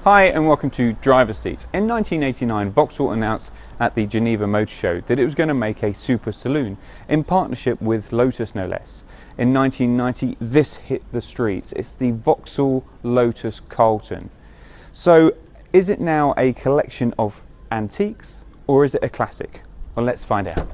Hi and welcome to Driver's Seat. In 1989, Vauxhall announced at the Geneva Motor Show that it was going to make a super saloon in partnership with Lotus no less. In 1990, this hit the streets. It's the Vauxhall Lotus Carlton. So is it now a collection of antiques or is it a classic? Well, let's find out.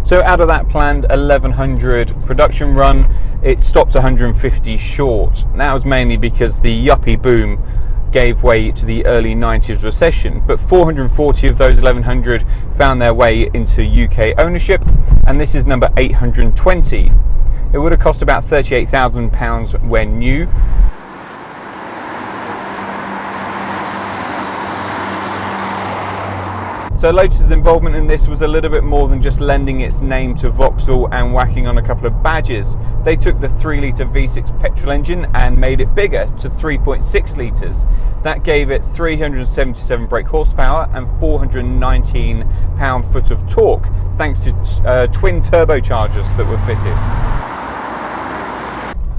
So out of that planned 1100 production run, it stopped 150 short. That was mainly because the yuppie boom gave way to the early 90s recession, but 440 of those 1100 found their way into UK ownership, and this is number 820. It would have cost about £38,000 when new. So Lotus's involvement in this was a little bit more than just lending its name to Vauxhall and whacking on a couple of badges. They took the 3-litre V6 petrol engine and made it bigger to 3.6 litres. That gave it 377 brake horsepower and 419 pound-foot of torque, thanks to twin turbochargers that were fitted.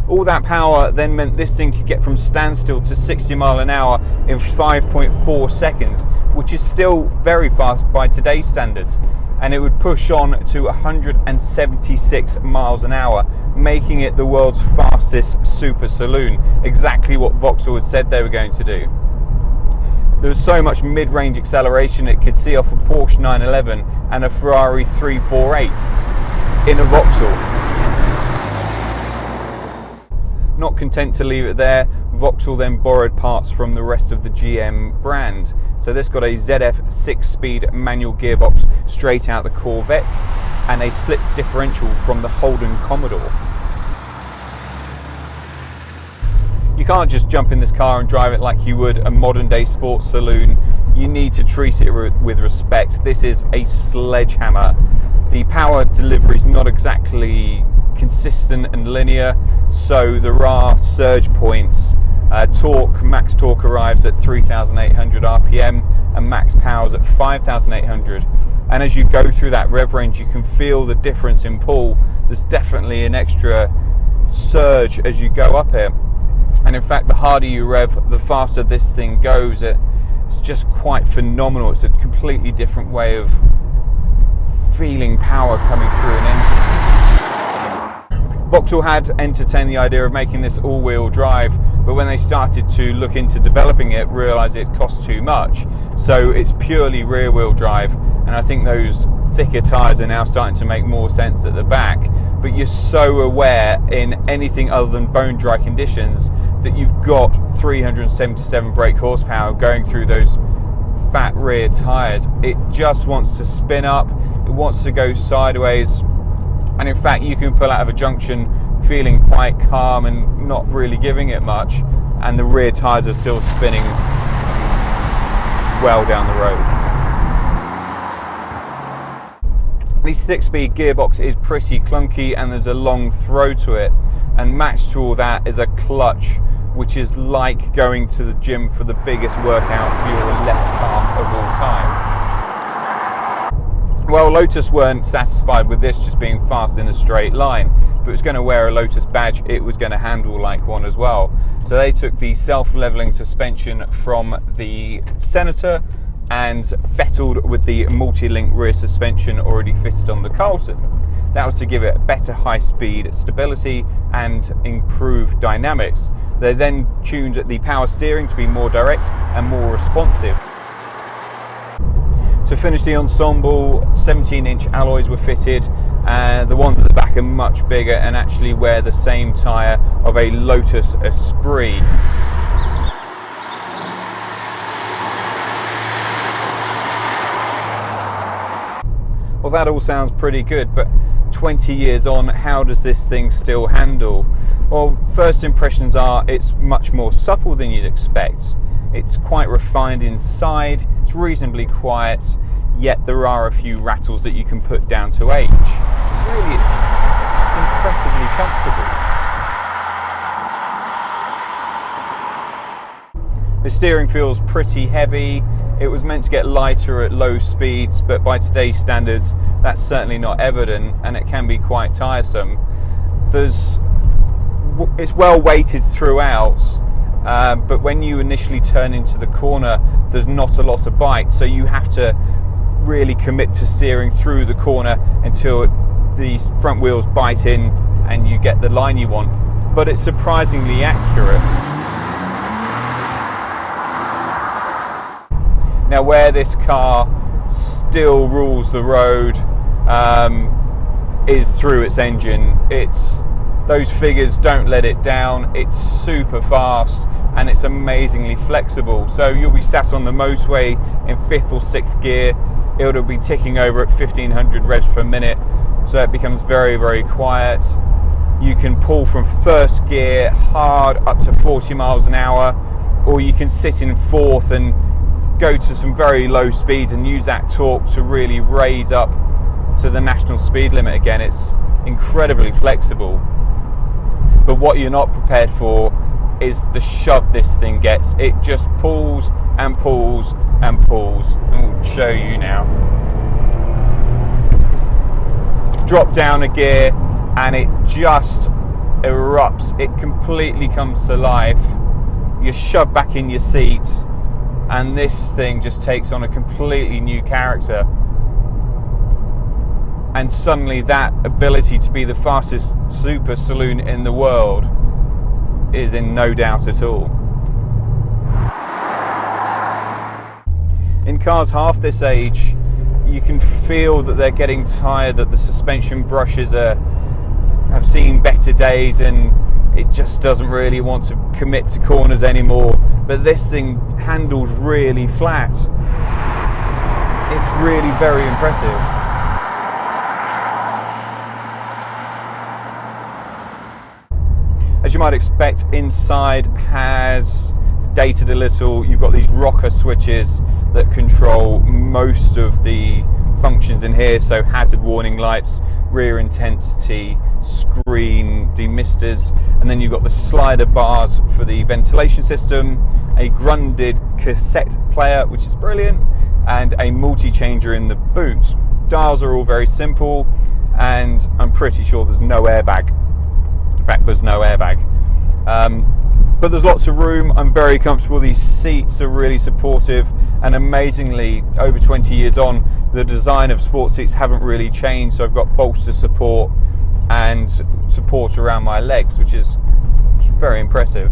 All that power then meant this thing could get from standstill to 60 miles an hour in 5.4 seconds, which is still very fast by today's standards. And it would push on to 176 miles an hour, making it the world's fastest super saloon, exactly what Vauxhall had said they were going to do. There was so much mid-range acceleration it could see off a Porsche 911 and a Ferrari 348 in a Vauxhall. Not content to leave it there, Vauxhall then borrowed parts from the rest of the GM brand. So this got a ZF 6-speed manual gearbox straight out the Corvette and a slip differential from the Holden Commodore. You can't just jump in this car and drive it like you would a modern day sports saloon. You need to treat it with respect. This is a sledgehammer. The power delivery is not exactly consistent and linear, so there are surge points. Max torque arrives at 3,800 RPM and max power's at 5,800. And as you go through that rev range, you can feel the difference in pull. There's definitely an extra surge as you go up it. And in fact, the harder you rev, the faster this thing goes. It's just quite phenomenal. It's a completely different way of feeling power coming through an engine. Vauxhall had entertained the idea of making this all-wheel drive, but when they started to look into developing it, realised it cost too much. So it's purely rear-wheel drive, and I think those thicker tyres are now starting to make more sense at the back. But you're so aware in anything other than bone-dry conditions that you've got 377 brake horsepower going through those fat rear tyres. It just wants to spin up, it wants to go sideways. And in fact, you can pull out of a junction feeling quite calm and not really giving it much, and the rear tyres are still spinning well down the road. The 6-speed gearbox is pretty clunky and there's a long throw to it, and matched to all that is a clutch which is like going to the gym for the biggest workout for your left calf of all time. Well, Lotus weren't satisfied with this just being fast in a straight line. If it was going to wear a Lotus badge, it was going to handle like one as well. So they took the self-leveling suspension from the Senator and fettled with the multi-link rear suspension already fitted on the Carlton. That was to give it better high-speed stability and improved dynamics. They then tuned the power steering to be more direct and more responsive. To finish the ensemble, 17-inch alloys were fitted, and the ones at the back are much bigger and actually wear the same tyre of a Lotus Esprit. Well, that all sounds pretty good, but 20 years on, how does this thing still handle? Well, first impressions are it's much more supple than you'd expect. It's quite refined inside, it's reasonably quiet, yet there are a few rattles that you can put down to age. Really, it's impressively comfortable. The steering feels pretty heavy. It was meant to get lighter at low speeds, but by today's standards, that's certainly not evident, and it can be quite tiresome. There's it's well weighted throughout, but when you initially turn into the corner, there's not a lot of bite, so you have to really commit to steering through the corner until the front wheels bite in and you get the line you want. But it's surprisingly accurate. Now, where this car still rules the road is through its engine. Those figures don't let it down. It's super fast and it's amazingly flexible. So you'll be sat on the motorway in 5th or 6th gear. It'll be ticking over at 1500 revs per minute. So it becomes very, very quiet. You can pull from 1st gear hard up to 40 miles an hour, or you can sit in 4th and go to some very low speeds and use that torque to really raise up to the national speed limit again. It's incredibly flexible. But what you're not prepared for is the shove this thing gets. It just pulls and pulls and pulls. And we'll show you now. Drop down a gear and it just erupts. It completely comes to life. You're shoved back in your seat and this thing just takes on a completely new character. And suddenly that ability to be the fastest super saloon in the world is in no doubt at all. In cars half this age, you can feel that they're getting tired, that the suspension brushes have seen better days and it just doesn't really want to commit to corners anymore. But this thing handles really flat. It's really very impressive. As you might expect, inside has dated a little. You've got these rocker switches that control most of the functions in here, so hazard warning lights, rear intensity, screen, demisters, and then you've got the slider bars for the ventilation system, a grunded cassette player, which is brilliant, and a multi-changer in the boot. Dials are all very simple, and I'm pretty sure there's no airbag. In fact, there's no airbag. But there's lots of room. I'm very comfortable. These seats are really supportive, and amazingly, over 20 years on, the design of sports seats haven't really changed. So I've got bolster support and support around my legs, which is very impressive.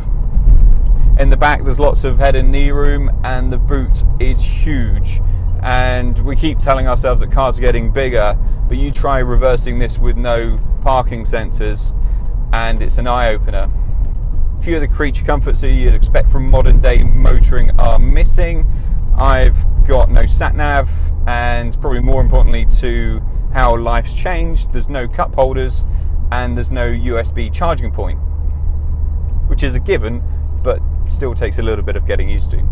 In the back, there's lots of head and knee room, and the boot is huge. And we keep telling ourselves that cars are getting bigger, but you try reversing this with no parking sensors, and it's an eye-opener. A few of the creature comforts that you'd expect from modern day motoring are missing. I've got no sat-nav, and probably more importantly to how life's changed, there's no cup holders and there's no USB charging point, which is a given, but still takes a little bit of getting used to.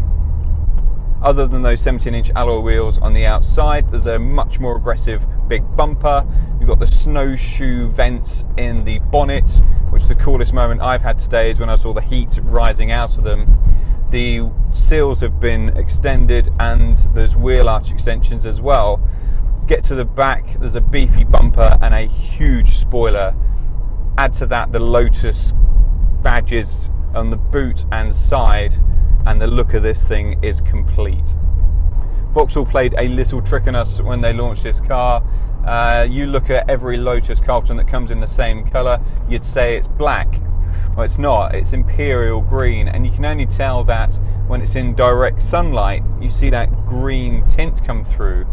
Other than those 17-inch alloy wheels on the outside, there's a much more aggressive big bumper. You've got the snowshoe vents in the bonnet, which the coolest moment I've had today is when I saw the heat rising out of them. The seals have been extended and there's wheel arch extensions as well. Get to the back, there's a beefy bumper and a huge spoiler. Add to that the Lotus badges on the boot and side, and the look of this thing is complete. Vauxhall played a little trick on us when they launched this car. You look at every Lotus Carlton that comes in the same colour, you'd say it's black. Well, it's not, it's imperial green, and you can only tell that when it's in direct sunlight. You see that green tint come through.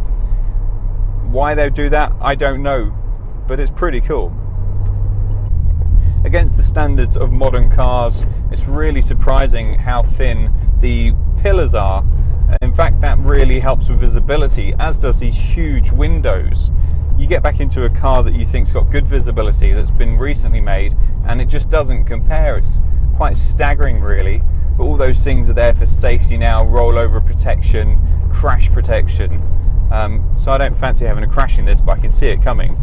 Why they do that, I don't know, but it's pretty cool. Against the standards of modern cars, it's really surprising how thin the pillars are. In fact, that really helps with visibility, as does these huge windows. You get back into a car that you think's got good visibility, that's been recently made, and it just doesn't compare. It's quite staggering, really. But all those things are there for safety now: rollover protection, crash protection. So I don't fancy having a crash in this, but I can see it coming.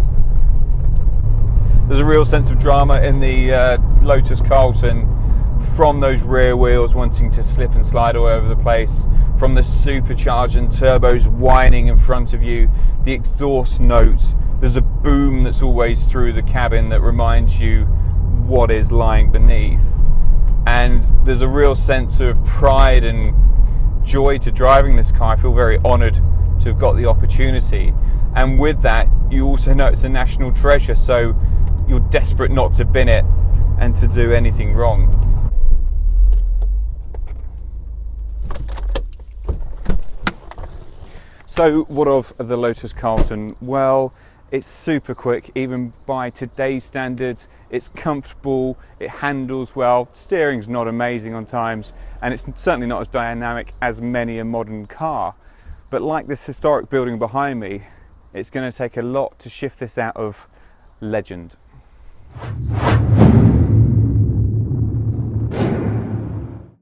There's a real sense of drama in the Lotus Carlton, from those rear wheels wanting to slip and slide all over the place, from the supercharged and turbos whining in front of you, the exhaust note. There's a boom that's always through the cabin that reminds you what is lying beneath. And there's a real sense of pride and joy to driving this car. I feel very honoured to have got the opportunity. And with that, you also know it's a national treasure, so you're desperate not to bin it and to do anything wrong. So what of the Lotus Carlton? Well, it's super quick, even by today's standards. It's comfortable, it handles well, steering's not amazing on times, and it's certainly not as dynamic as many a modern car. But like this historic building behind me, it's going to take a lot to shift this out of legend.